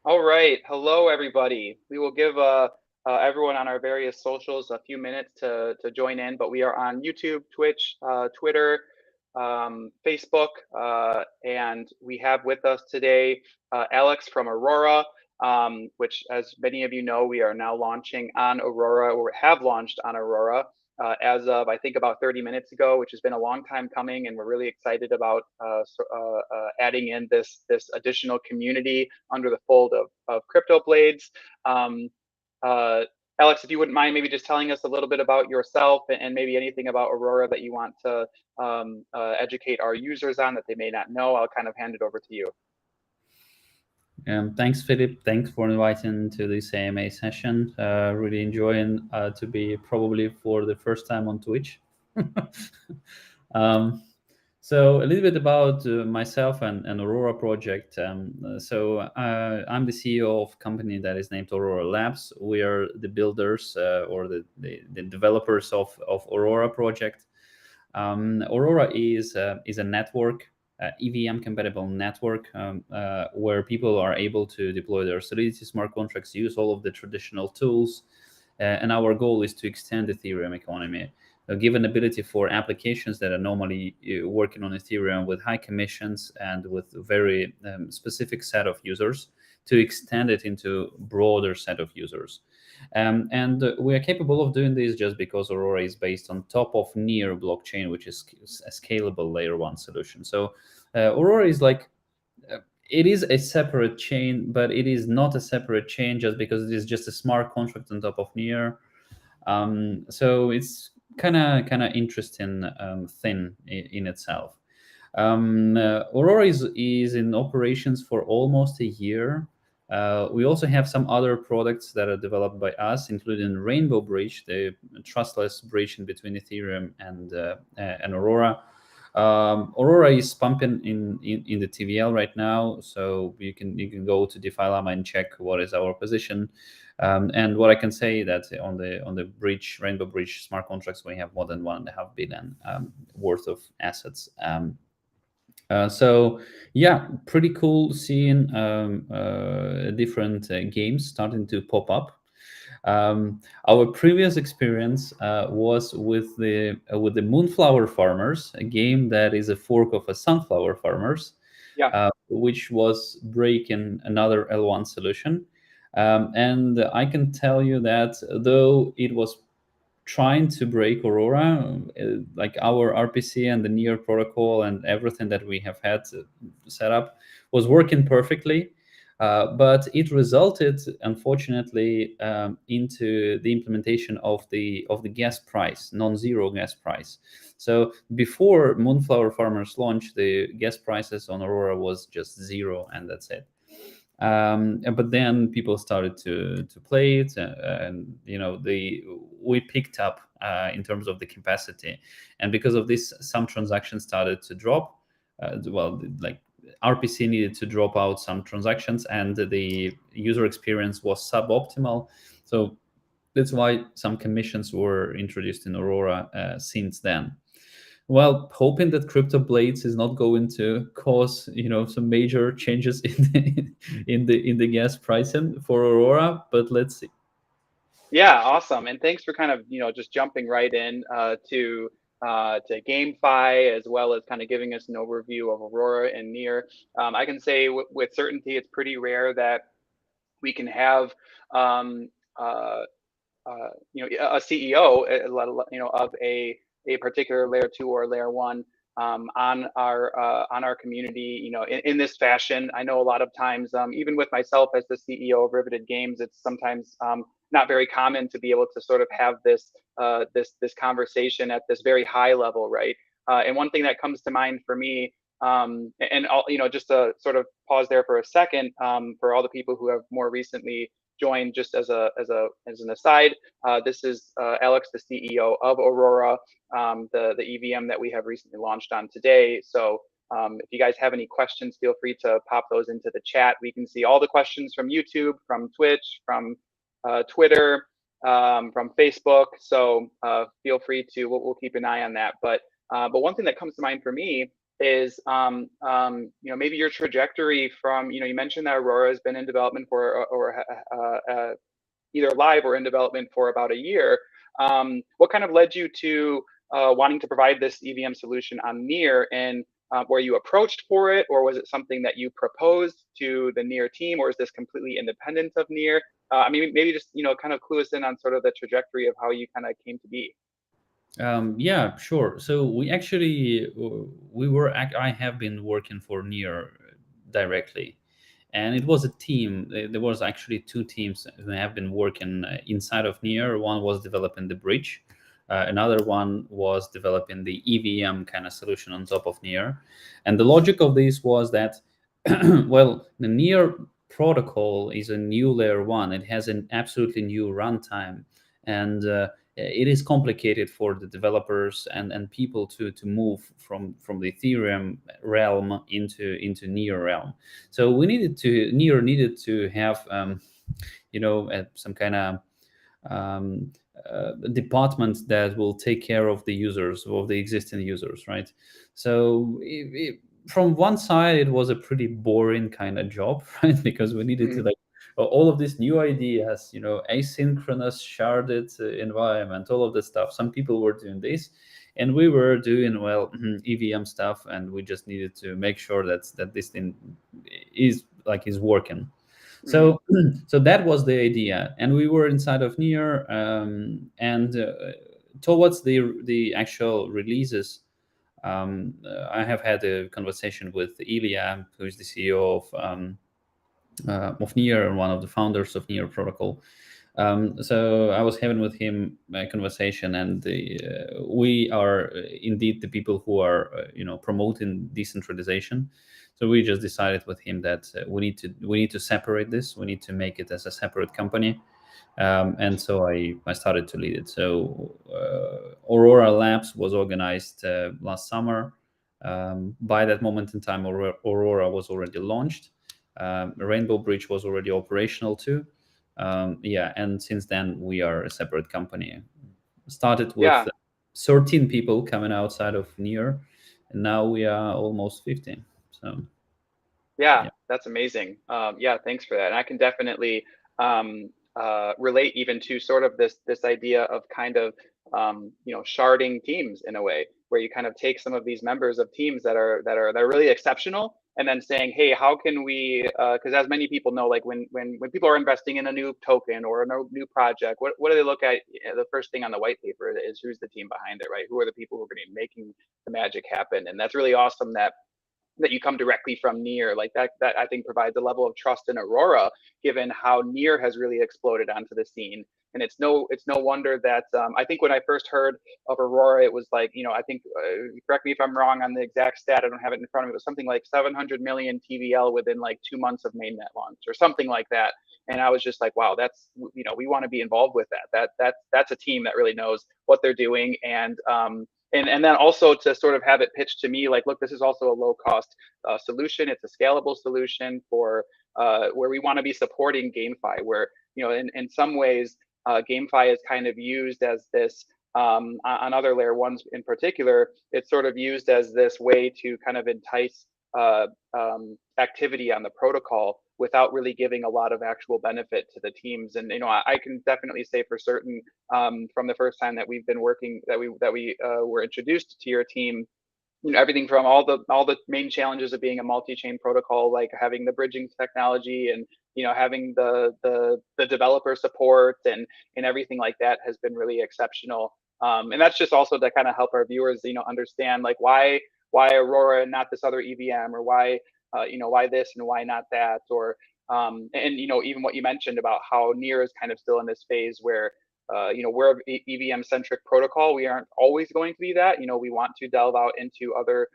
All right. Hello, everybody. We will give everyone on our various socials a few minutes to join in, but we are on YouTube, Twitch, Twitter, Facebook, and we have with us today Alex from Aurora, which, as many of you know, we are now launching on Aurora, or have launched on Aurora. As of, I think, about 30 minutes ago, which has been a long time coming, and we're really excited about adding in this additional community under the fold of Cryptoblades. Um, uh, Alex, if you wouldn't mind maybe just telling us a little bit about yourself and maybe anything about Aurora that you want to educate our users on that they may not know, I'll kind of hand it over to you. Thanks, Philip. Thanks for inviting to this AMA session. Really enjoying to be probably for the first time on Twitch. um, so a little bit about myself and Aurora project. I'm the CEO of a company that is named Aurora Labs. We are the builders or the developers of Aurora project. Aurora is a network, EVM compatible network, where people are able to deploy their Solidity smart contracts, use all of the traditional tools, and our goal is to extend the Ethereum economy, give an ability for applications that are normally working on Ethereum with high commissions and with very specific set of users to extend it into broader set of users. And we are capable of doing this just because Aurora is based on top of Near blockchain, which is a scalable layer one solution. So Aurora is like, it is a separate chain, but it is not a separate chain just because it is just a smart contract on top of Near. So it's kind of interesting thing in itself. Aurora is in operations for almost a year. We also have some other products that are developed by us, including Rainbow Bridge, the trustless bridge in between Ethereum and Aurora. Aurora is pumping in the TVL right now, so you can go to DeFi Llama and check what is our position. And what I can say that on the bridge, Rainbow Bridge smart contracts, we have more than 1.5 billion worth of assets. So yeah, pretty cool seeing different games starting to pop up. Our previous experience was with the Moonflower Farmers, a game that is a fork of a Sunflower Farmers, Yeah. which was breaking another L1 solution. And I can tell you that though it was trying to break Aurora, like our RPC and the Near protocol and everything that we have had set up was working perfectly. But it resulted, unfortunately, into the implementation of the gas price, non-zero gas price. So before Moonflower Farmers launched, the gas prices on Aurora was just zero, and that's it. But then people started to play it, and we picked up in terms of the capacity, and because of this, some transactions started to drop. Like RPC needed to drop out some transactions, and the user experience was suboptimal. So that's why some commissions were introduced in Aurora since then. Well, hoping that Cryptoblades is not going to cause some major changes in the gas pricing for Aurora, but let's see. Yeah, awesome. And thanks for kind of, just jumping right in to GameFi, as well as kind of giving us an overview of Aurora and Near. I can say with certainty it's pretty rare that we can have um, uh, a CEO, of a particular layer two or layer one on our community, in this fashion. I know a lot of times, even with myself as the CEO of Riveted Games, it's sometimes not very common to be able to sort of have this conversation at this very high level, right? And one thing that comes to mind for me, and I'll, just to sort of pause there for a second, for all the people who have more recently joined, just as an aside, this is Alex, the CEO of Aurora, the EVM that we have recently launched on today. So if you guys have any questions, feel free to pop those into the chat. We can see all the questions from YouTube, from Twitch, from Twitter, from Facebook. So feel free to. We'll keep an eye on that. But one thing that comes to mind for me is maybe your trajectory from, you mentioned that Aurora has been in development for either live or in development for about a year. What kind of led you to wanting to provide this EVM solution on Near, and were you approached for it, or was it something that you proposed to the Near team, or is this completely independent of Near? Maybe just kind of clue us in on sort of the trajectory of how you kind of came to be. Yeah, sure. So I have been working for Near directly, and it was a team. There was actually two teams who have been working inside of Near. One was developing the bridge, another one was developing the EVM kind of solution on top of Near. And the logic of this was that, well, the Near protocol is a new layer one. It has an absolutely new runtime, and it is complicated for the developers and people to move from the Ethereum realm into Near realm. So Near needed to have some kind of department that will take care of the users, of the existing users, right? So from one side, it was a pretty boring kind of job, right? Because we needed to all of these new ideas, asynchronous sharded environment, all of this stuff. Some people were doing this, and we were doing EVM stuff, and we just needed to make sure that this thing is working. So so that was the idea, and we were inside of Near, and towards the actual releases, I have had a conversation with Ilya, who is the CEO of Near and one of the founders of Near protocol. So I was having with him a conversation, and we are indeed the people who are promoting decentralization. So we just decided with him that we need to separate this. We need to make it as a separate company. And so I started to lead it. So Aurora Labs was organized last summer. By that moment in time, Aurora was already launched. Rainbow Bridge was already operational too. And since then we are a separate company. Started with 13 people coming outside of Near, and now we are almost 15. So yeah, that's amazing. Thanks for that. And I can definitely relate even to sort of this idea of kind of sharding teams in a way, where you kind of take some of these members of teams that are really exceptional, and then saying, hey, how can we? Because as many people know, like when people are investing in a new token or a new project, what do they look at? The first thing on the white paper is who's the team behind it, right? Who are the people who are going to be making the magic happen? And that's really awesome that you come directly from Near. Like that I think provides a level of trust in Aurora, given how Near has really exploded onto the scene. And it's no wonder that I think when I first heard of Aurora, it was like, I think, correct me if I'm wrong on the exact stat, I don't have it in front of me, it was something like 700 million TVL within like 2 months of mainnet launch or something like that. And I was just like, wow, that's, we want to be involved with that. That's a team that really knows what they're doing. And then also to sort of have it pitched to me like, look, this is also a low cost solution. It's a scalable solution for where we want to be supporting GameFi, where in some ways GameFi is kind of used as this on other layer ones in particular. It's sort of used as this way to kind of entice activity on the protocol without really giving a lot of actual benefit to the teams. And I can definitely say for certain from the first time that we've been working, that we were introduced to your team, everything from all the main challenges of being a multi-chain protocol, like having the bridging technology and having the developer support and everything like that has been really exceptional. And that's just also to kind of help our viewers understand like why Aurora and not this other EVM, or why why this and why not that, or and even what you mentioned about how Near is kind of still in this phase where we're an EVM centric protocol. We aren't always going to be that. We want to delve out into other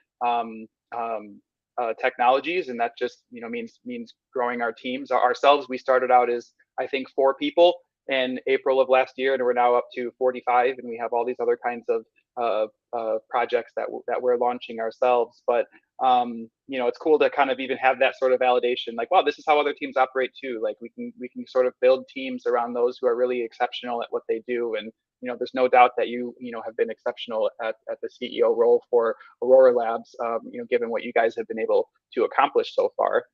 technologies, and that just means growing our teams. Ourselves, we started out as I think 4 people in April of last year, and we're now up to 45, and we have all these other kinds of projects that we're launching ourselves. But it's cool to kind of even have that sort of validation, like, wow, this is how other teams operate too. Like we can sort of build teams around those who are really exceptional at what they do, and there's no doubt that you have been exceptional at the CEO role for Aurora Labs, given what you guys have been able to accomplish so far.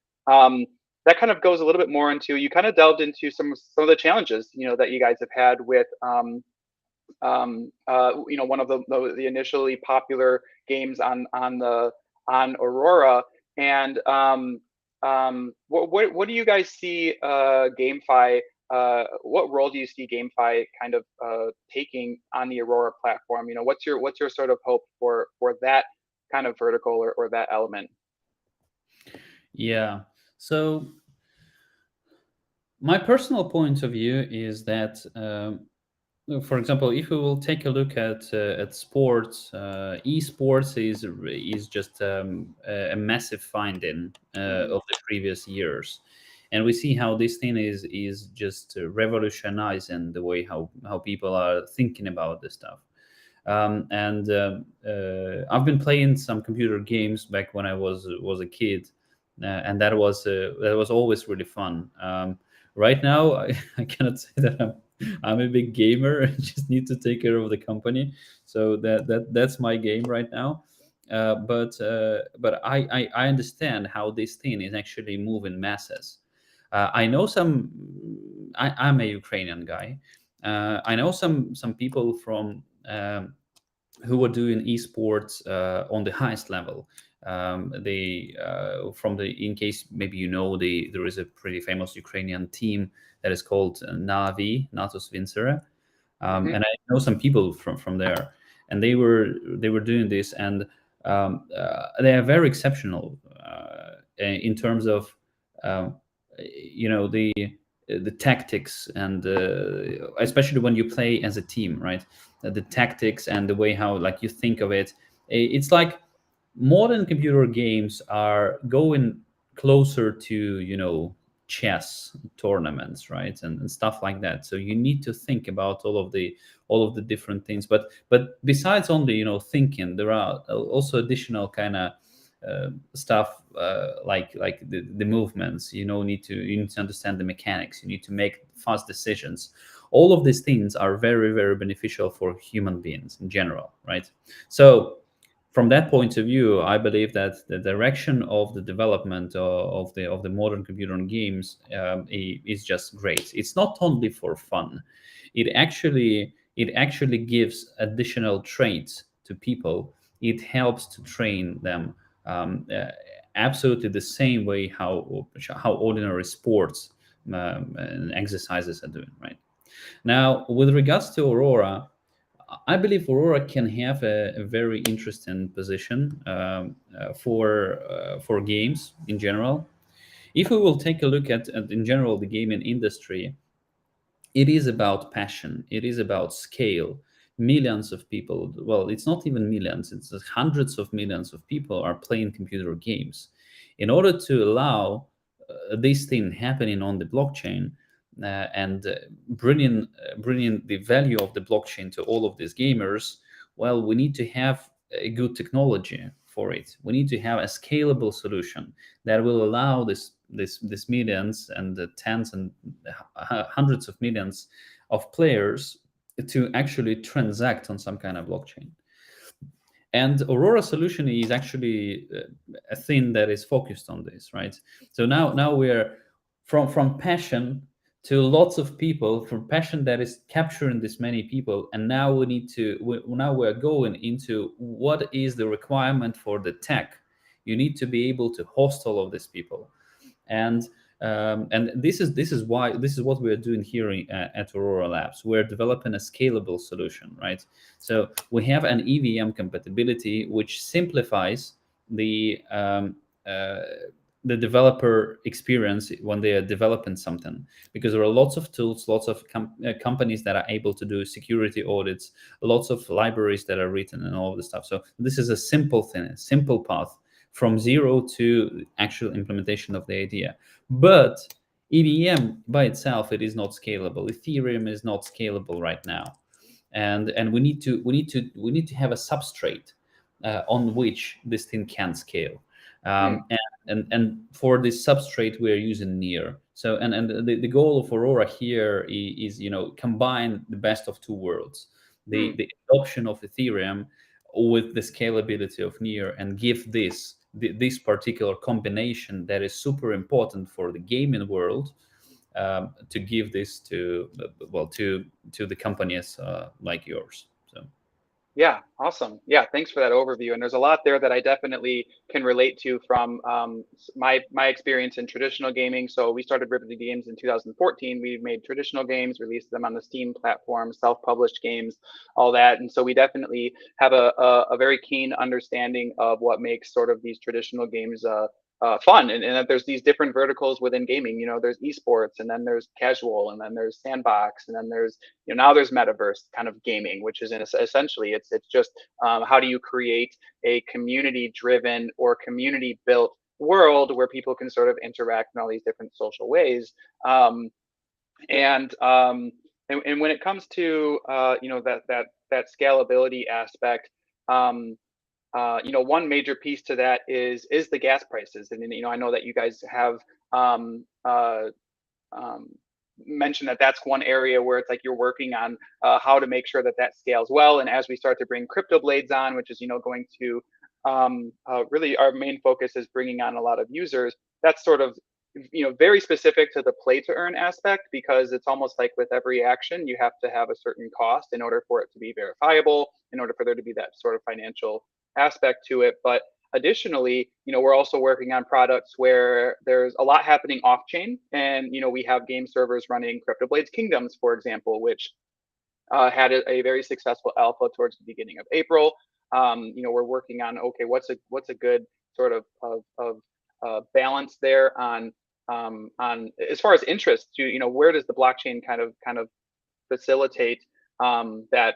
That kind of goes a little bit more into, you kind of delved into some of the challenges that you guys have had with one of the initially popular games on Aurora. And what do you guys see GameFi? What role do you see GameFi kind of taking on the Aurora platform? What's your sort of hope for that kind of vertical or that element? Yeah. So my personal point of view is that, for example, if we will take a look at sports, esports is just a massive finding of the previous years, and we see how this thing is just revolutionizing the way how people are thinking about this stuff. And I've been playing some computer games back when I was a kid, and that was always really fun. Right now, I cannot say that I'm a big gamer. I just need to take care of the company, so that's my game right now. But I understand how this thing is actually moving masses. I know some. I'm a Ukrainian guy. I know some people from who are doing esports on the highest level. They from the in case maybe there is a pretty famous Ukrainian team that is called Navi Natos Vincere, and I know some people from there, and they were doing this, and they are very exceptional in terms of um, the tactics, and especially when you play as a team, right? The tactics and the way how like you think of it, it's like modern computer games are going closer to chess tournaments, right? And stuff like that. So you need to think about all of the different things, but besides only thinking, there are also additional kind of stuff like the movements. You need to understand the mechanics. You need to make fast decisions. All of these things are very, very beneficial for human beings in general, right? So from that point of view, I believe that the direction of the development of the modern computer games is just great. It's not only for fun; it actually gives additional traits to people. It helps to train them absolutely the same way how ordinary sports and exercises are doing, right? Now, with regards to Aurora, I believe Aurora can have a very interesting position for games in general. If we will take a look at in general the gaming industry, it is about passion. It is about scale. Millions of people, well, it's not even millions, it's hundreds of millions of people are playing computer games. In order to allow this thing happening on the blockchain, and bringing the value of the blockchain to all of these gamers, well, we need to have a good technology for it. We need to have a scalable solution that will allow this millions and the tens and hundreds of millions of players to actually transact on some kind of blockchain. And Aurora solution is actually a thing that is focused on this, right? So now we're from passion to lots of people, from passion that is capturing this many people, and now now we're going into what is the requirement for the tech. You need to be able to host all of these people, and this is what we're doing here at Aurora Labs. We're developing a scalable solution, right? So we have an EVM compatibility, which simplifies the developer experience when they are developing something, because there are lots of tools, lots of companies that are able to do security audits, lots of libraries that are written, and all of this stuff. So this is a simple thing, a simple path from zero to actual implementation of the idea. But EVM by itself, it is not scalable. Ethereum is not scalable right now, and we need to have a substrate on which this thing can scale. And for this substrate, we are using Near. So and the goal of Aurora here is combine the best of two worlds. the adoption of Ethereum with the scalability of Near, and give this particular combination that is super important for the gaming world, to give this to the companies like yours. So. Yeah, awesome. Yeah, thanks for that overview. And there's a lot there that I definitely can relate to from my experience in traditional gaming. So we started Ripley Games in 2014. We made traditional games, released them on the Steam platform, self-published games, all that. And so we definitely have a very keen understanding of what makes sort of these traditional games fun, and that there's these different verticals within gaming. You know, there's esports, and then there's casual, and then there's sandbox, and then there's, you know, now there's metaverse kind of gaming, which is essentially it's just how do you create a community driven or community built world where people can sort of interact in all these different social ways. And when it comes to you know, that scalability aspect, you know, one major piece to that is the gas prices. And you know, I know that you guys have mentioned that that's one area where it's like you're working on how to make sure that that scales well. And as we start to bring Cryptoblades on, which is, you know, going to really, our main focus is bringing on a lot of users. That's sort of, you know, very specific to the play to earn aspect, because it's almost like with every action, you have to have a certain cost in order for it to be verifiable, in order for there to be that sort of financial aspect to it. But additionally, you know, we're also working on products where there's a lot happening off chain. And, you know, we have game servers running Cryptoblades Kingdoms, for example, which had a very successful alpha towards the beginning of April. You know, we're working on, okay, what's a good sort of balance there on as far as interest to, you know, where does the blockchain kind of facilitate that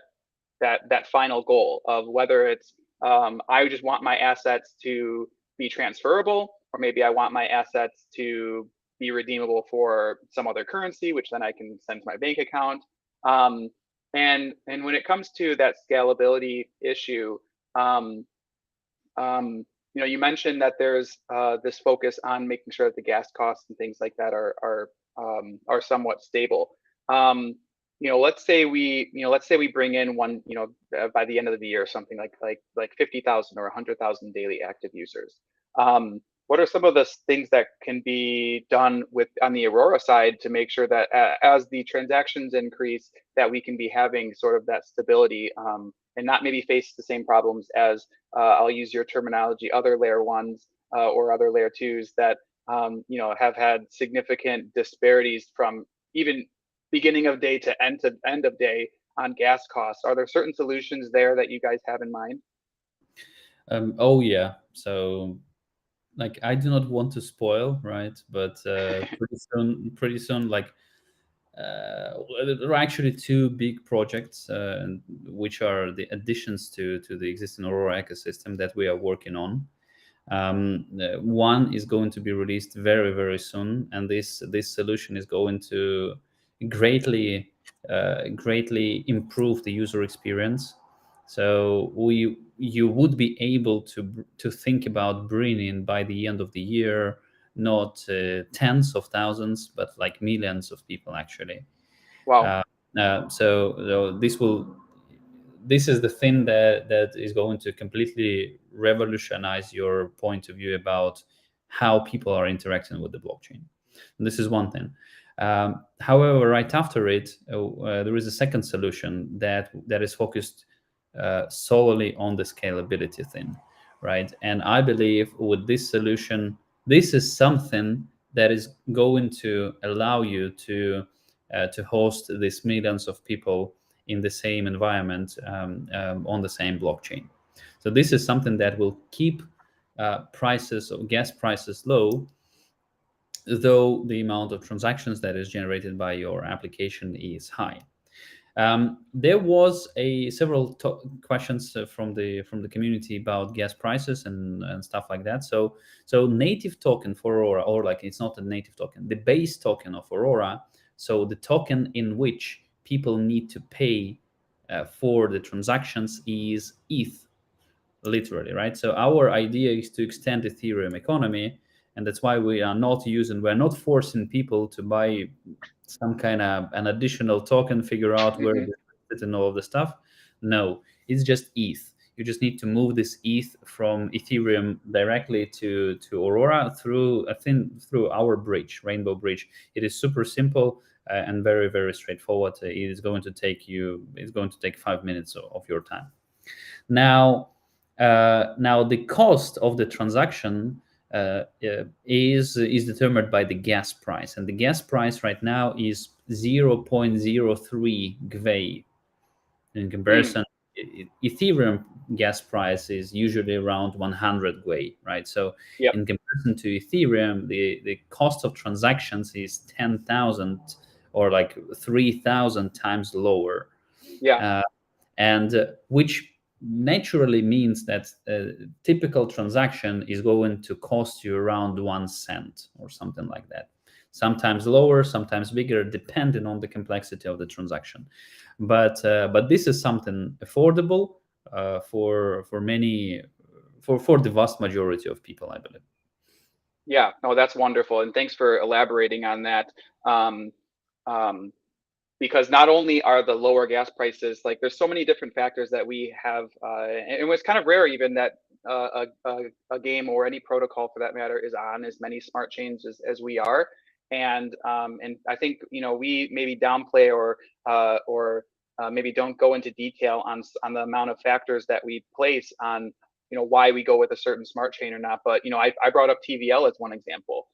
final goal of whether it's I just want my assets to be transferable, or maybe I want my assets to be redeemable for some other currency, which then I can send to my bank account. And when it comes to that scalability issue, you know, you mentioned that there's this focus on making sure that the gas costs and things like that are somewhat stable. You know, let's say we bring in one, you know, by the end of the year, something like 50,000 or 100,000 daily active users. What are some of the things that can be done with on the Aurora side to make sure that as the transactions increase, that we can be having sort of that stability, and not maybe face the same problems as I'll use your terminology, other layer ones or other layer twos that you know, have had significant disparities from even beginning of day to end of day on gas costs? Are there certain solutions there that you guys have in mind? Oh yeah. So, like, I do not want to spoil, right? But pretty soon, like, there are actually two big projects, which are the additions to the existing Aurora ecosystem that we are working on. One is going to be released very, very soon, and this solution is going to greatly improve the user experience. So you would be able to think about bringing by the end of the year not tens of thousands, but like millions of people actually. Wow. So this is the thing that is going to completely revolutionize your point of view about how people are interacting with the blockchain. And this is one thing. However, right after it, there is a second solution that is focused solely on the scalability thing, right? And I believe with this solution, this is something that is going to allow you to host these millions of people in the same environment, on the same blockchain. So this is something that will keep prices of gas prices low, though the amount of transactions that is generated by your application is high. There was several questions from the community about gas prices and stuff like that. So native token for Aurora, or like, it's not a native token, the base token of Aurora. So the token in which people need to pay for the transactions is ETH, literally, right? So our idea is to extend Ethereum economy, and that's why we're not forcing people to buy some kind of an additional token, figure out where Hmm. they fit and all of the stuff. No, it's just ETH. You just need to move this ETH from Ethereum directly to Aurora through, I think, through our bridge, Rainbow Bridge. It is super simple and very, very straightforward. It is going to take you. It's going to take 5 minutes of your time. Now, the cost of the transaction is determined by the gas price, and the gas price right now is 0.03 GVE. In comparison, Ethereum gas price is usually around 100 GVE, right? So Yep. in comparison to Ethereum, the cost of transactions is 10,000 or like 3,000 times lower. Yeah. And which naturally means that a typical transaction is going to cost you around 1 cent or something like that. Sometimes lower, sometimes bigger, depending on the complexity of the transaction. But this is something affordable for many, for the vast majority of people, I believe. Yeah, no, that's wonderful, and thanks for elaborating on that. Um, um, because not only are the lower gas prices, like there's so many different factors that we have, and it was kind of rare even that a game or any protocol for that matter is on as many smart chains as we are, and I think we maybe downplay or maybe don't go into detail on the amount of factors that we place on why we go with a certain smart chain or not. But I brought up TVL as one example.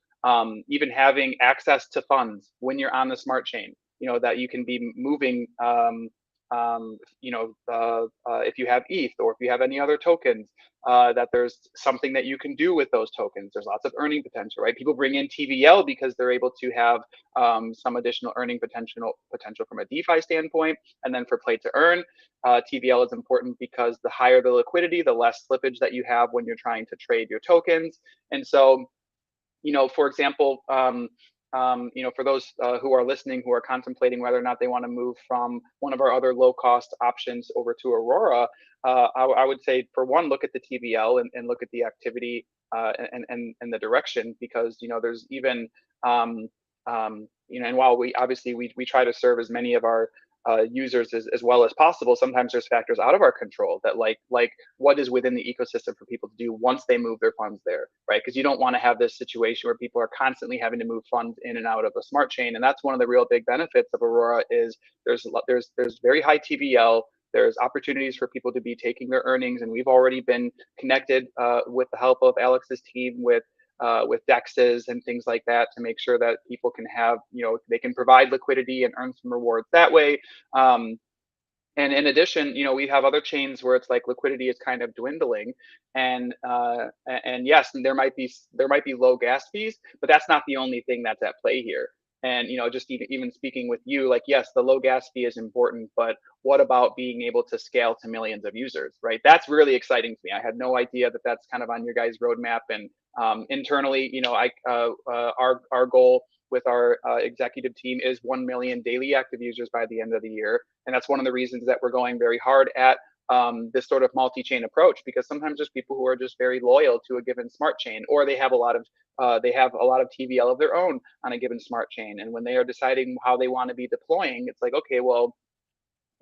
Even having access to funds when you're on the smart chain, that you can be moving, if you have ETH or if you have any other tokens, that there's something that you can do with those tokens. There's lots of earning potential, right? People bring in TVL because they're able to have some additional earning potential from a DeFi standpoint. And then for play to earn, TVL is important because the higher the liquidity, the less slippage that you have when you're trying to trade your tokens. And so, for example, for those who are listening, who are contemplating whether or not they want to move from one of our other low-cost options over to Aurora, I would say, for one, look at the TVL and look at the activity and the direction, because there's even and while we obviously we try to serve as many of our users as well as possible, sometimes there's factors out of our control that like what is within the ecosystem for people to do once they move their funds there, right? Because you don't want to have this situation where people are constantly having to move funds in and out of a smart chain. And that's one of the real big benefits of Aurora is there's very high TVL. There's opportunities for people to be taking their earnings, and we've already been connected with the help of Alex's team with dexes and things like that to make sure that people can have, they can provide liquidity and earn some rewards that way. And in addition, we have other chains where it's like liquidity is kind of dwindling, and yes, and there might be low gas fees, but that's not the only thing that's at play here. And just even speaking with you, like, yes, the low gas fee is important, but what about being able to scale to millions of users, right? That's really exciting to me. I had no idea that that's kind of on your guys' roadmap. And internally, our goal with our executive team is 1 million daily active users by the end of the year. And that's one of the reasons that we're going very hard at this sort of multi-chain approach, because sometimes there's people who are just very loyal to a given smart chain, or they have a lot of TVL of their own on a given smart chain. And when they are deciding how they want to be deploying, it's like, okay, well,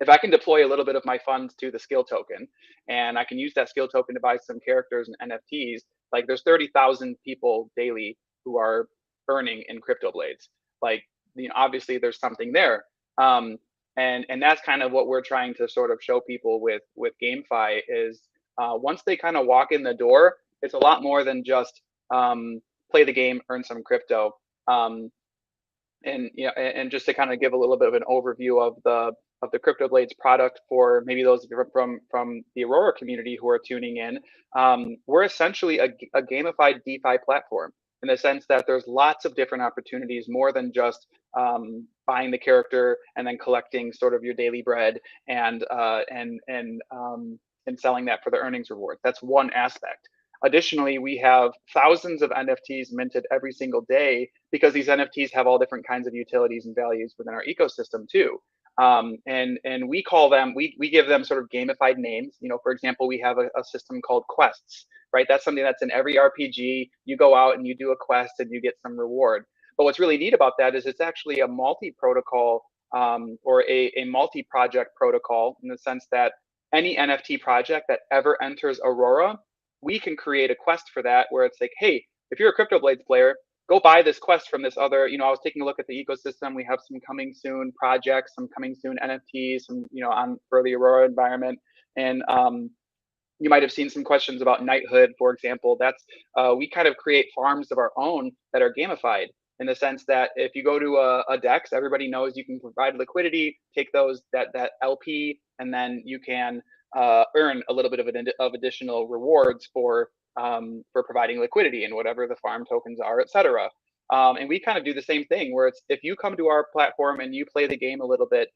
if I can deploy a little bit of my funds to the skill token, and I can use that skill token to buy some characters and NFTs, like there's 30,000 people daily who are earning in Cryptoblades. Like, obviously there's something there. And that's kind of what we're trying to sort of show people with GameFi is once they kind of walk in the door, it's a lot more than just play the game, earn some crypto. And just to kind of give a little bit of an overview of the Cryptoblades product for maybe those from the Aurora community who are tuning in, we're essentially a gamified DeFi platform in the sense that there's lots of different opportunities, more than just buying the character and then collecting sort of your daily bread and selling that for the earnings reward. That's one aspect. Additionally, we have thousands of NFTs minted every single day because these NFTs have all different kinds of utilities and values within our ecosystem too. And we call them, we give them sort of gamified names. For example, we have a system called quests, right? That's something that's in every RPG. You go out and you do a quest and you get some reward. But what's really neat about that is it's actually a multi-protocol or a multi-project protocol, in the sense that any NFT project that ever enters Aurora, we can create a quest for that where it's like, hey, if you're a Cryptoblades player, go buy this quest from this other, I was taking a look at the ecosystem. We have some coming soon projects, some coming soon NFTs, some, on for the Aurora environment. And you might have seen some questions about knighthood, for example. That's we kind of create farms of our own that are gamified in the sense that if you go to a DEX, everybody knows you can provide liquidity, take that LP, and then you can earn a little bit of additional rewards for providing liquidity and whatever the farm tokens are, etc. And we kind of do the same thing where it's if you come to our platform and you play the game a little bit,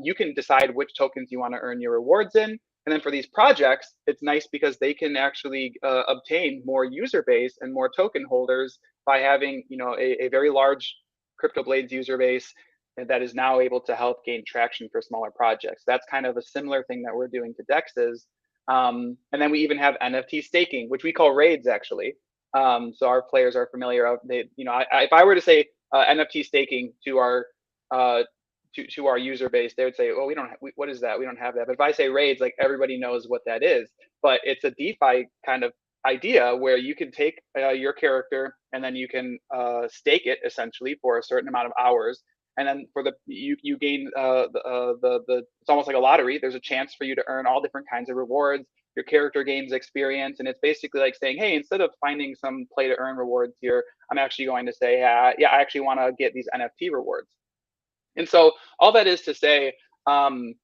you can decide which tokens you want to earn your rewards in. And then for these projects, it's nice because they can actually obtain more user base and more token holders by having, a very large Cryptoblades user base that is now able to help gain traction for smaller projects. That's kind of a similar thing that we're doing to DEXs. And then we even have NFT staking, which we call raids actually. So our players are familiar. If I were to say NFT staking to our to our user base, they would say, "Oh, what is that? We don't have that." But if I say raids, like everybody knows what that is. But it's a DeFi kind of idea where you can take your character and then you can stake it essentially for a certain amount of hours, and then for you gain it's almost like a lottery. There's a chance for you to earn all different kinds of rewards. Your character gains experience, and it's basically like saying, "Hey, instead of finding some play to earn rewards here, I'm actually going to say, I actually want to get these NFT rewards." And so all that is to say, what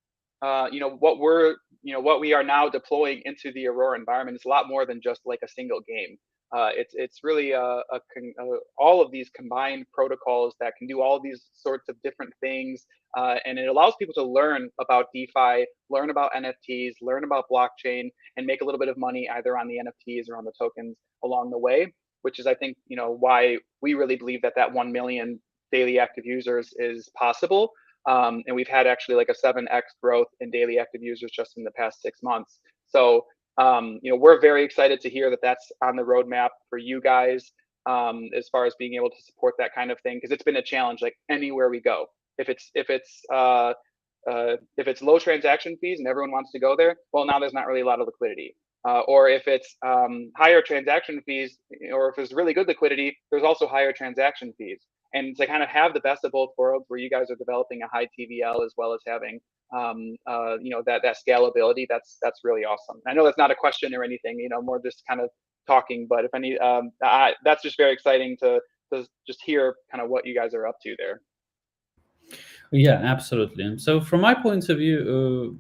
we are now deploying into the Aurora environment is a lot more than just like a single game. It's really all of these combined protocols that can do all of these sorts of different things, and it allows people to learn about DeFi, learn about NFTs, learn about blockchain, and make a little bit of money either on the NFTs or on the tokens along the way. Which is, I think, why we really believe that 1 million daily active users is possible. And we've had actually like a 7x growth in daily active users just in the past 6 months. So, we're very excited to hear that that's on the roadmap for you guys as far as being able to support that kind of thing, because it's been a challenge like anywhere we go. If it's low transaction fees and everyone wants to go there, well, now there's not really a lot of liquidity. Or if it's higher transaction fees, or if there's really good liquidity, there's also higher transaction fees. And to kind of have the best of both worlds, where you guys are developing a high TVL as well as having that scalability, that's really awesome. I know that's not a question or anything, more just kind of talking. But if any, that's just very exciting to just hear kind of what you guys are up to there. Yeah, absolutely. And so from my point of view,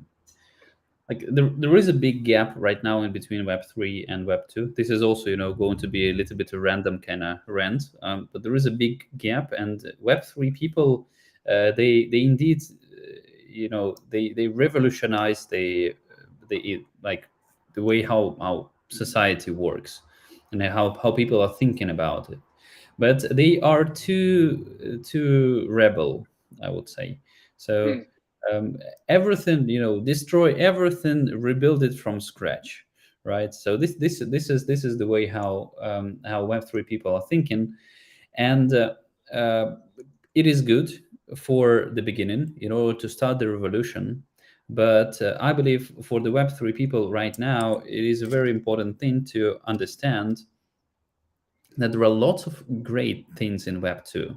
like there is a big gap right now in between Web3 and Web2. This is also, going to be a little bit of random kind of rant, but there is a big gap, and Web3 people, they indeed, they revolutionize the like the way how society works and how people are thinking about it. But they are too rebel, I would say. So everything, destroy everything, rebuild it from scratch, right? So this is the way how Web3 people are thinking, and it is good for the beginning, to start the revolution. But I believe for the Web3 people right now, it is a very important thing to understand that there are lots of great things in Web2.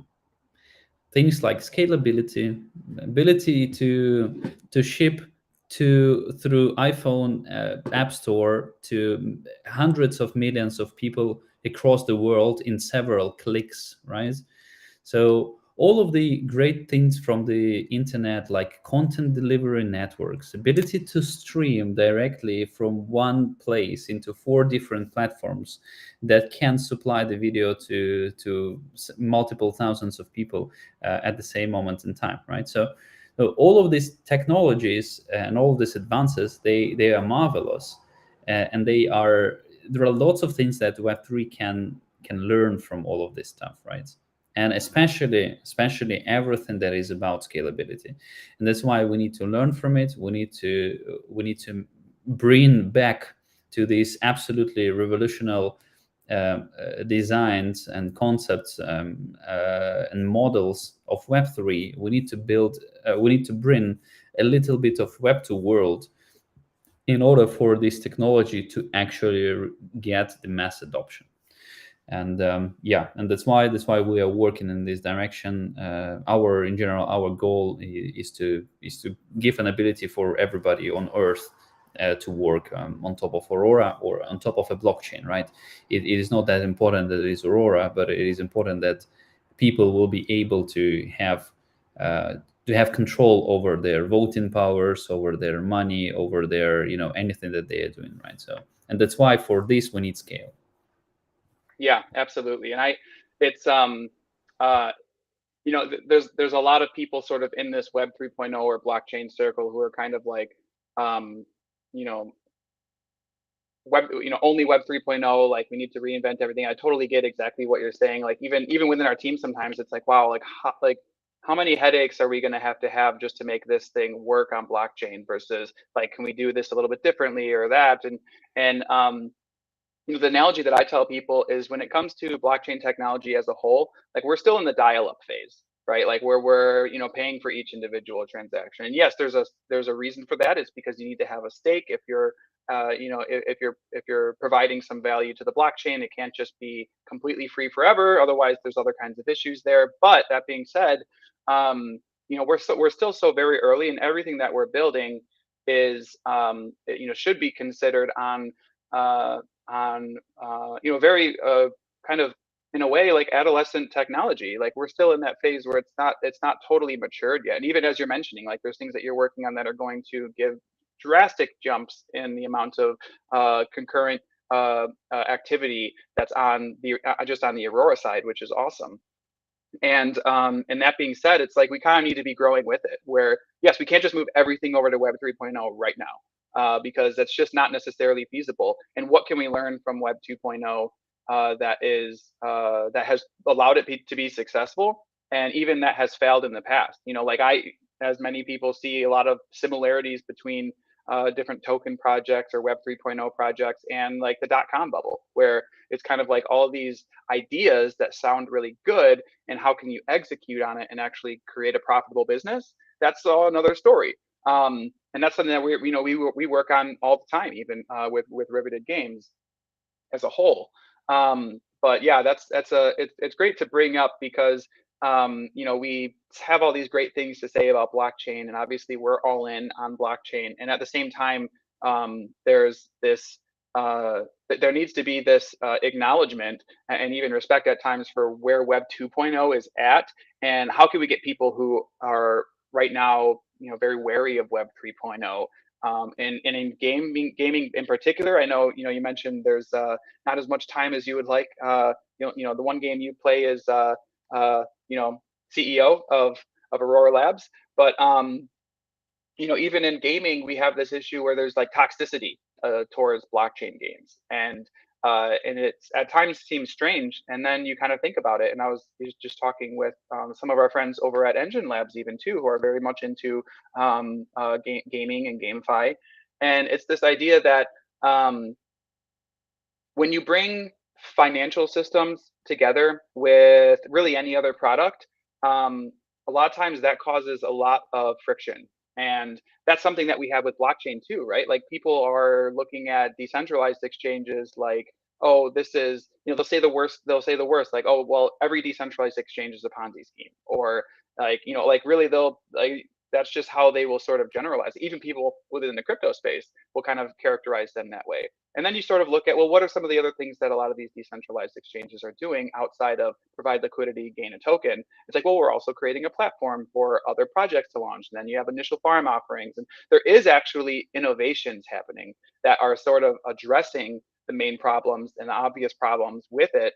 Things like scalability, ability to ship through iPhone App Store to hundreds of millions of people across the world in several clicks, right? So all of the great things from the internet, like content delivery networks, ability to stream directly from one place into 4 different platforms that can supply the video to multiple thousands of people at the same moment in time, right? So all of these technologies and all of these advances, they are marvelous, and there are lots of things that Web3 can learn from all of this stuff, right? And especially everything that is about scalability, and that's why we need to learn from it. We need to bring back to these absolutely revolutionary designs and concepts and models of Web3. We need to bring a little bit of Web2 world in order for this technology to actually get the mass adoption. And and that's why we are working in this direction. Our goal is to give an ability for everybody on Earth to work on top of Aurora or on top of a blockchain, right? It is not that important that it is Aurora, but it is important that people will be able uh, to have control over their voting powers, over their money, over their anything that they are doing, right? So, and that's why for this we need scale. Yeah, absolutely. And it's uh there's a lot of people sort of in this Web 3.0 or blockchain circle who are kind of like um you know only Web 3.0, like we need to reinvent everything. I totally get exactly what you're saying. Like even within our team, sometimes it's like, wow, like how many headaches are we going to have just to make this thing work on blockchain versus like, can we do this a little bit differently or that? And the analogy that I tell people is when it comes to blockchain technology as a whole, like we're still in the dial-up phase, right? Like where we're paying for each individual transaction. And yes, there's a reason for that. It's because you need to have a stake. If you're if you're providing some value to the blockchain, it can't just be completely free forever. Otherwise, there's other kinds of issues there. But that being said, we're still so very early, and everything that we're building is should be considered uh, on very kind of in a way like adolescent technology. Like we're still in that phase where it's not totally matured yet. And even as you're mentioning, like there's things that you're working on that are going to give drastic jumps in the amount of concurrent activity that's on the just on the Aurora side, which is awesome. And that being said, it's like we kind of need to be growing with it. Where yes, we can't just move everything over to Web 3.0 right now because that's just not necessarily feasible. And what can we learn from Web 2.0 that has allowed it to be successful, and even that has failed in the past? Like as many people see a lot of similarities between different token projects or Web 3.0 projects and like the .com bubble, where it's kind of like all these ideas that sound really good, and how can you execute on it and actually create a profitable business? That's all another story. And that's something that we work on all the time, even with Riveted Games as a whole. But yeah, it's great to bring up because we have all these great things to say about blockchain, and obviously we're all in on blockchain. And at the same time, there's this there needs to be this acknowledgement and even respect at times for where Web 2.0 is at, and how can we get people who are right now very wary of Web 3.0. And in gaming in particular, I know you mentioned there's not as much time as you would like. The one game you play is uh, you know CEO of Aurora Labs, but even in gaming, we have this issue where there's like toxicity towards blockchain games, and it's at times seems strange, and then you kind of think about it. And I was just talking with some of our friends over at Engine Labs, even too, who are very much into gaming and GameFi, and it's this idea that um, when you bring financial systems together with really any other product, a lot of times that causes a lot of friction. And that's something that we have with blockchain too, right? Like people are looking at decentralized exchanges like, oh, this is, they'll say the worst, like, oh, well, every decentralized exchange is a Ponzi scheme. Or like, like really they'll like that's just how they will sort of generalize. Even people within the crypto space will kind of characterize them that way. And then you sort of look at, well, what are some of the other things that a lot of these decentralized exchanges are doing outside of provide liquidity, gain a token? It's like, well, we're also creating a platform for other projects to launch. And then you have initial farm offerings. And there is actually innovations happening that are sort of addressing the main problems and the obvious problems with it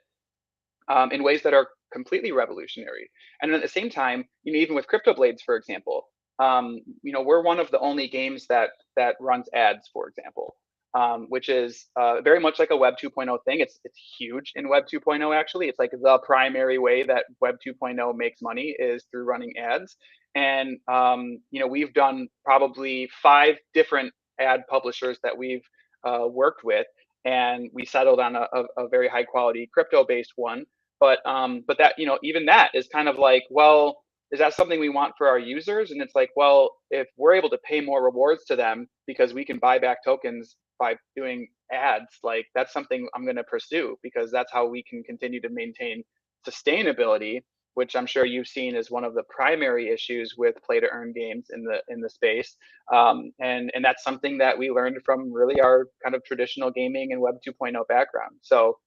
in ways that are completely revolutionary. And at the same time, even with Cryptoblades, for example, we're one of the only games that runs ads, for example, which is very much like a Web 2.0 thing. It's huge in Web 2.0. Actually, it's like the primary way that Web 2.0 makes money is through running ads. And we've done probably 5 different ad publishers that we've worked with, and we settled on a very high quality crypto based one. But that even that is kind of like, well, is that something we want for our users? And it's like, well, if we're able to pay more rewards to them because we can buy back tokens by doing ads, like that's something I'm going to pursue, because that's how we can continue to maintain sustainability, which I'm sure you've seen as one of the primary issues with play to earn games in the space. And that's something that we learned from really our kind of traditional gaming and Web 2.0 background. So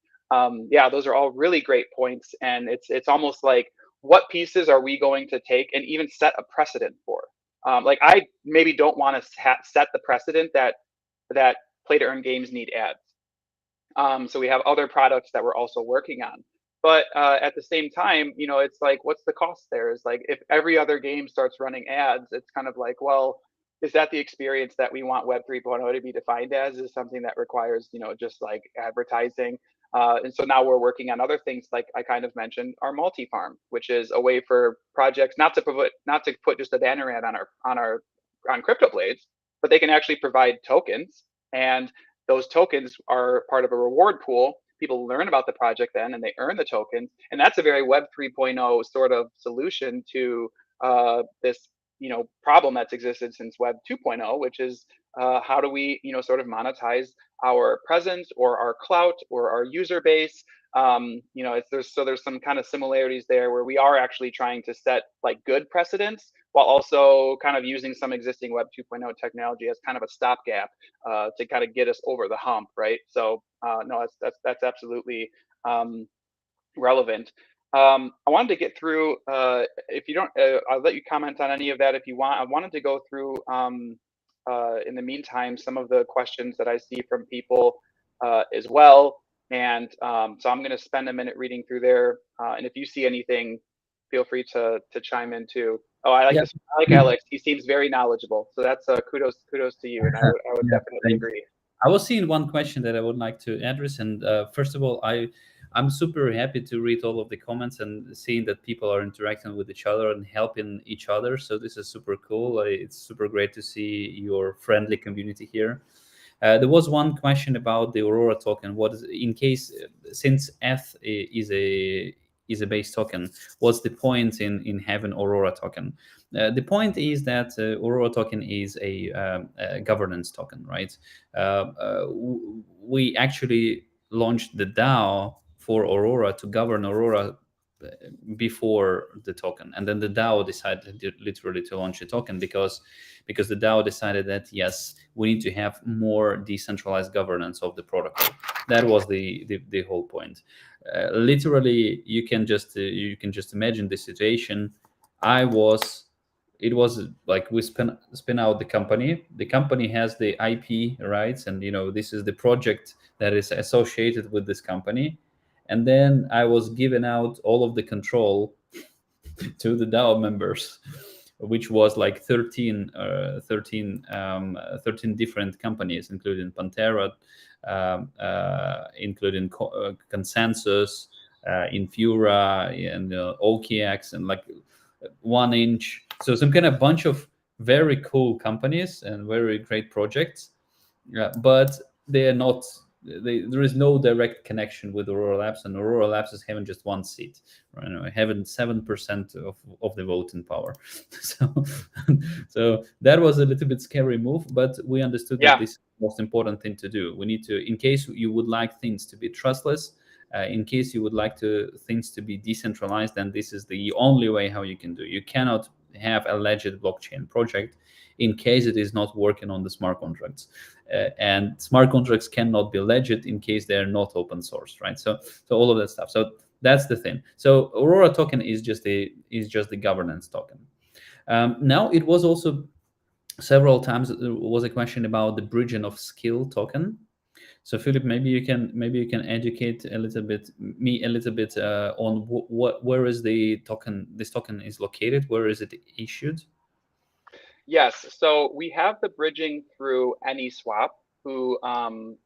yeah, those are all really great points, and it's almost like, what pieces are we going to take and even set a precedent for? Like, I maybe don't want to set the precedent that play to earn games need ads. So we have other products that we're also working on. But at the same time, it's like, what's the cost there? Is like, if every other game starts running ads, it's kind of like, well, is that the experience that we want Web 3.0 to be defined as? Is something that requires, just like advertising? And so now we're working on other things, like I kind of mentioned, our multi-farm, which is a way for projects not to put just a banner ad on Cryptoblades, but they can actually provide tokens, and those tokens are part of a reward pool. People learn about the project then, and they earn the tokens, and that's a very Web 3.0 sort of solution to this problem that's existed since Web 2.0, which is how do we sort of monetize our presence or our clout or our user base. There's some kind of similarities there, where we are actually trying to set like good precedents while also kind of using some existing Web 2.0 technology as kind of a stopgap to kind of get us over the hump, right? So no, that's absolutely relevant. I wanted to get through, if you don't, I'll let you comment on any of that if you want. I wanted to go through, in the meantime, some of the questions that I see from people as well. And so I'm going to spend a minute reading through there. And if you see anything, feel free to chime in too. Oh, I like Yeah. this. I like Alex. He seems very knowledgeable. So that's kudos to you. And I would Yeah, definitely thanks. agree. I was seeing one question that I would like to address, and first of all, I'm super happy to read all of the comments and seeing that people are interacting with each other and helping each other. So this is super cool. It's super great to see your friendly community here. There was one question about the Aurora token. What is, in case, since is a base token, what's the point in having Aurora token? The point is that Aurora token is a governance token, right? We actually launched the DAO for Aurora to govern Aurora before the token, and then the DAO decided literally to launch a token because the DAO decided that yes, we need to have more decentralized governance of the protocol. That was the whole point. Literally, you can just imagine the situation. It was like we spin out the company. The company has the IP rights, and this is the project that is associated with this company. And then I was given out all of the control to the DAO members, which was like 13 different companies, including Pantera, including Consensus, Infura, and OKX, and like 1inch. So some kind of bunch of very cool companies and very great projects, but they are not. There is no direct connection with Aurora Labs, and Aurora Labs is having just one seat, right? Having 7% of the voting power. So that was a little bit scary move, but we understood that Yeah. this is the most important thing to do. We need to, in case you would like things to be trustless, in case you would like things to be decentralized, then this is the only way how you can do. You cannot have a legit blockchain project in case it is not working on the smart contracts, and smart contracts cannot be legit in case they are not open source, right? So all of that stuff. So that's the thing. So Aurora token is just the governance token. Now, it was also several times there was a question about the bridging of skill token. So Philip, maybe you can educate a little bit on where is the token, this token is located, where is it issued? Yes, so we have the bridging through AnySwap, who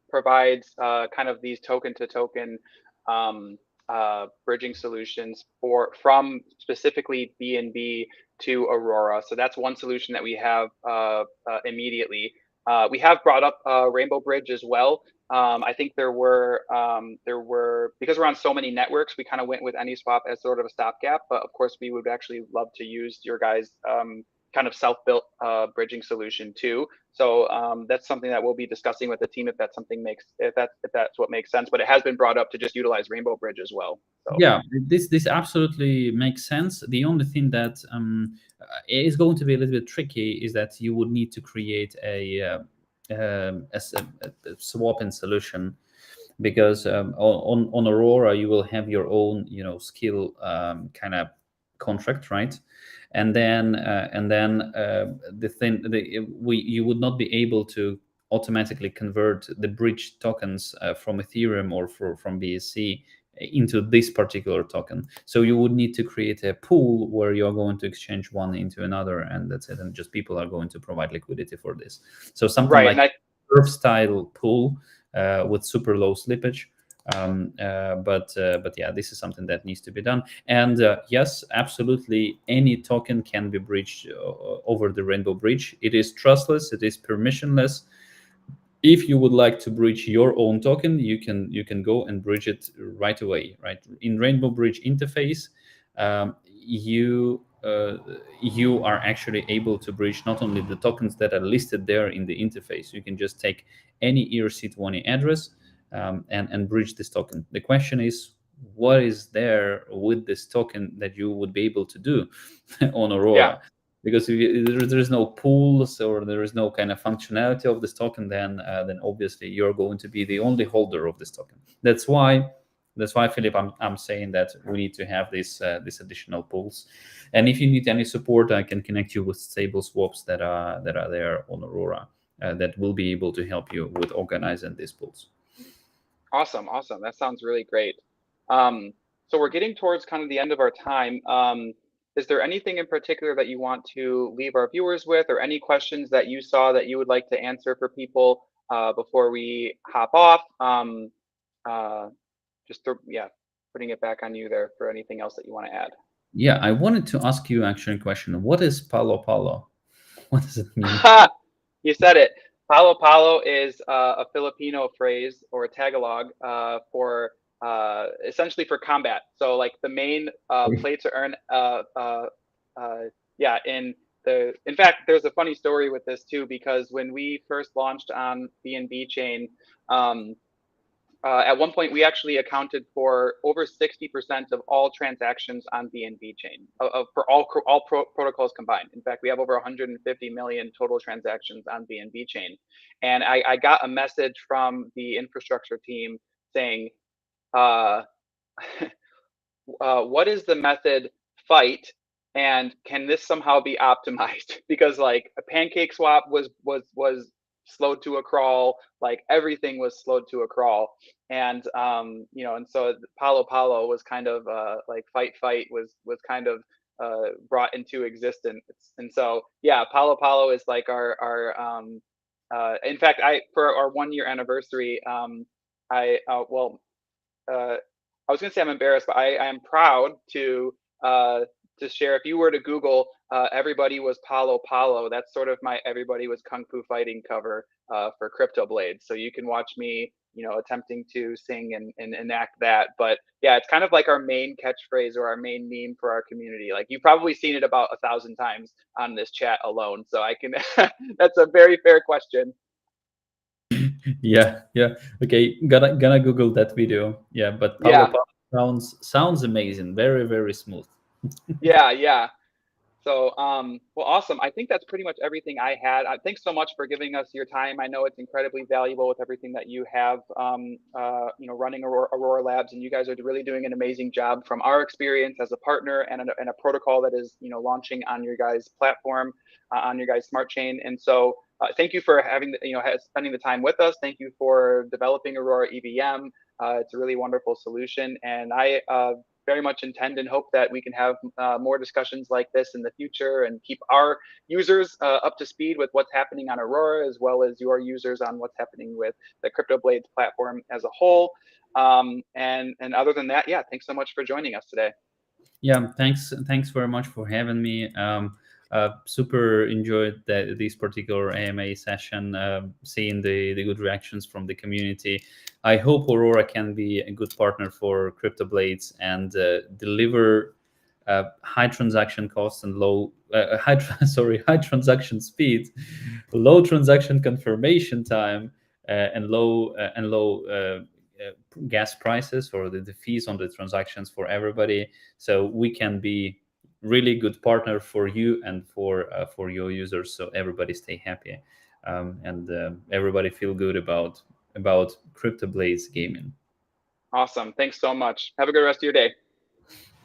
provides kind of these token-to-token bridging solutions from specifically BNB to Aurora. So that's one solution that we have immediately. We have brought up Rainbow Bridge as well. I think there were because we're on so many networks, we kind of went with AnySwap as sort of a stopgap. But of course, we would actually love to use your guys' kind of self-built bridging solution too. So that's something that we'll be discussing with the team if that's what makes sense. But it has been brought up to just utilize Rainbow Bridge as well. So. Yeah, this absolutely makes sense. The only thing that is going to be a little bit tricky is that you would need to create a swapping solution, because on Aurora you will have your own skill kind of contract, right? And then you would not be able to automatically convert the bridge tokens from Ethereum or from BSC into this particular token. So you would need to create a pool where you're going to exchange one into another, and that's it. And just people are going to provide liquidity for this. So something right, like Curve style pool with super low slippage. But yeah, this is something that needs to be done. And yes, absolutely, any token can be bridged over the Rainbow Bridge. It is trustless, it is permissionless. If you would like to bridge your own token, you can go and bridge it right away, right? In Rainbow Bridge interface, you are actually able to bridge not only the tokens that are listed there in the interface. You can just take any ERC20 address and bridge this token. The question is, what is there with this token that you would be able to do on Aurora? Yeah. Because if there is no pools or there is no kind of functionality of this token, then obviously you're going to be the only holder of this token. That's why, Philip, I'm saying that we need to have this additional pools. And if you need any support, I can connect you with stable swaps that are there on Aurora that will be able to help you with organizing these pools. Awesome. That sounds really great. So we're getting towards kind of the end of our time. Is there anything in particular that you want to leave our viewers with, or any questions that you saw that you would like to answer for people before we hop off? Putting it back on you there for anything else that you want to add. Yeah, I wanted to ask you actually a question. What is Palo Palo? What does it mean? You said it. Palo Palo is a Filipino phrase or a Tagalog for essentially for combat. So like the main play to earn in fact, there's a funny story with this too, because when we first launched on BNB chain, at one point we actually accounted for over 60% of all transactions on BNB chain for all protocols combined. In fact, we have over 150 million total transactions on BNB chain. And I got a message from the infrastructure team saying, what is the method fight, and can this somehow be optimized? Because like a pancake swap was slowed to a crawl, like everything was slowed to a crawl. And and so Palo Palo was kind of like fight was kind of brought into existence. And so yeah, Palo Palo is like our in fact, for our 1 year anniversary, I was going to say I'm embarrassed, but I am proud to share. If you were to Google "everybody was Palo Palo," that's sort of my "everybody was Kung Fu Fighting" cover for Cryptoblades. So you can watch me, attempting to sing and enact that. But yeah, it's kind of like our main catchphrase or our main meme for our community. Like you've probably seen it about 1,000 times on this chat alone. So I can. That's a very fair question. Yeah. Okay, gonna Google that video. Yeah, but Palo Palo sounds amazing. Very, very smooth. Yeah. So, well, awesome. I think that's pretty much everything I had. Thanks so much for giving us your time. I know it's incredibly valuable with everything that you have, running Aurora Labs, and you guys are really doing an amazing job from our experience as a partner and a protocol that is, launching on your guys' platform, on your guys' smart chain. And so, thank you for spending the time with us. Thank you for developing Aurora EVM. It's a really wonderful solution, and I very much intend and hope that we can have more discussions like this in the future and keep our users up to speed with what's happening on Aurora, as well as your users on what's happening with the Cryptoblades platform as a whole. And other than that, yeah, thanks so much for joining us today. Yeah, thanks very much for having me. Super enjoyed this particular AMA session, seeing the good reactions from the community. I hope Aurora can be a good partner for Cryptoblades and deliver high transaction costs and high transaction speed, low transaction confirmation time, and low gas prices, or the fees on the transactions for everybody, so we can be really good partner for you and for your users, so everybody stay happy, and everybody feel good about CryptoBlades gaming. Awesome. Thanks so much. Have a good rest of your day.